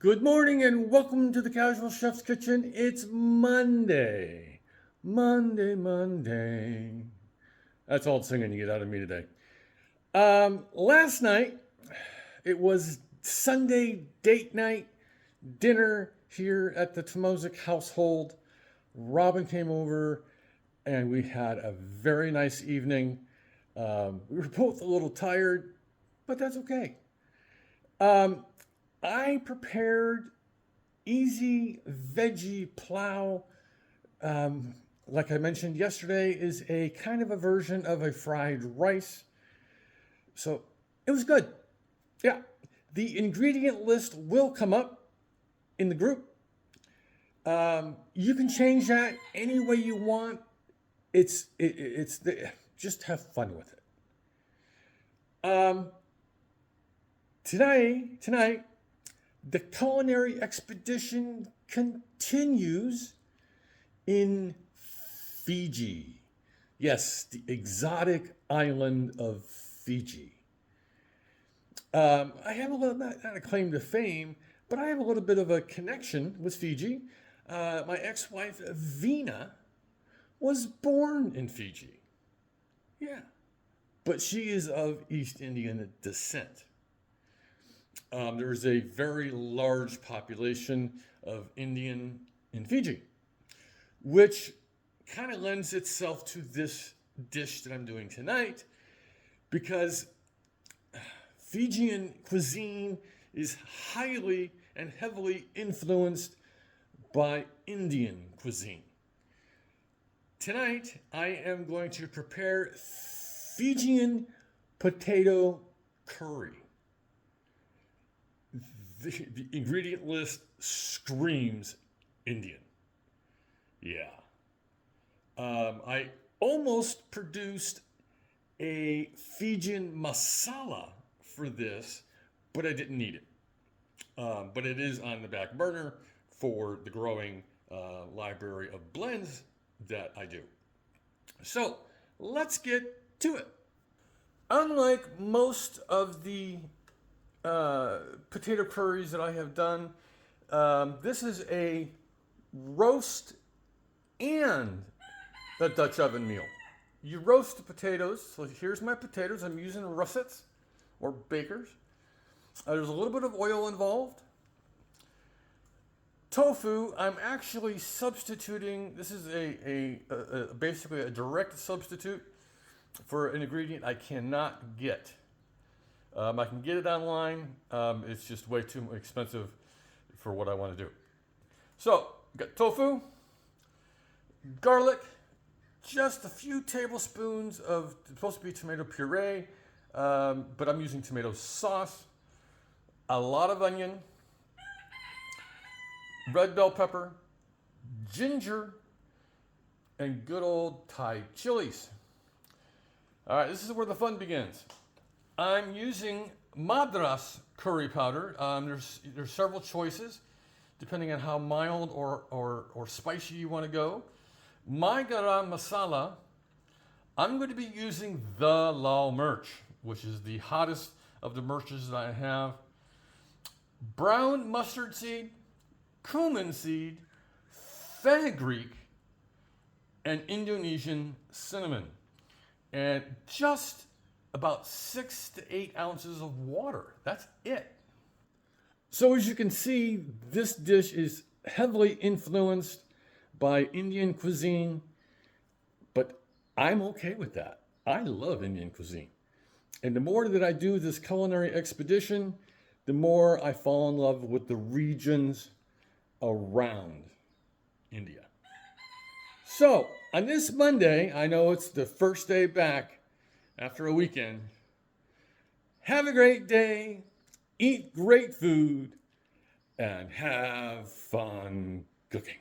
Good morning and welcome to the Casual Chef's Kitchen. It's Monday. Monday. That's all the singing you get out of me today. Last night, it was Sunday date night dinner here at the Tomozik household. Robin came over and we had a very nice evening. We were both a little tired, but that's okay. I prepared easy veggie plow. Like I mentioned yesterday, is a kind of a version of a fried rice. So it was good. Yeah. The ingredient list will come up in the group. You can change that any way you want. Just have fun with it. Tonight, the culinary expedition continues in Fiji. Yes, the exotic island of Fiji. I have a little, not a claim to fame, but I have a little bit of a connection with Fiji. My ex-wife, Vina, was born in Fiji. Yeah. But she is of East Indian descent. There is a very large population of Indian in Fiji, which kind of lends itself to this dish that I'm doing tonight, because Fijian cuisine is highly and heavily influenced by Indian cuisine. Tonight, I am going to prepare Fijian Potato Curry. The ingredient list screams Indian. Yeah. I almost produced a Fijian masala for this, but I didn't need it. But it is on the back burner for the growing library of blends that I do. So let's get to it. Unlike most of the potato curries that I have done, this is a roast and a Dutch oven meal. You roast the potatoes. So here's my potatoes. I'm using russets or bakers. There's a little bit of oil involved. Tofu, I'm actually substituting. This is basically a direct substitute for an ingredient I cannot get. I can get it online. It's just way too expensive for what I want to do. So, got tofu, garlic, just a few tablespoons of, it's supposed to be tomato puree, but I'm using tomato sauce, a lot of onion, red bell pepper, ginger, and good old Thai chilies. All right, this is where the fun begins. I'm using Madras curry powder. There's several choices depending on how mild or spicy you want to go. My garam masala, I'm going to be using the Lal Mirch, which is the hottest of the mirches that I have. Brown mustard seed, cumin seed, fenugreek, and Indonesian cinnamon. And just about 6 to 8 ounces of water. That's it. So as you can see, this dish is heavily influenced by Indian cuisine, but I'm okay with that. I love Indian cuisine. And the more that I do this culinary expedition, the more I fall in love with the regions around India. So on this Monday, I know it's the first day back after a weekend. Have a great day, eat great food, and have fun cooking.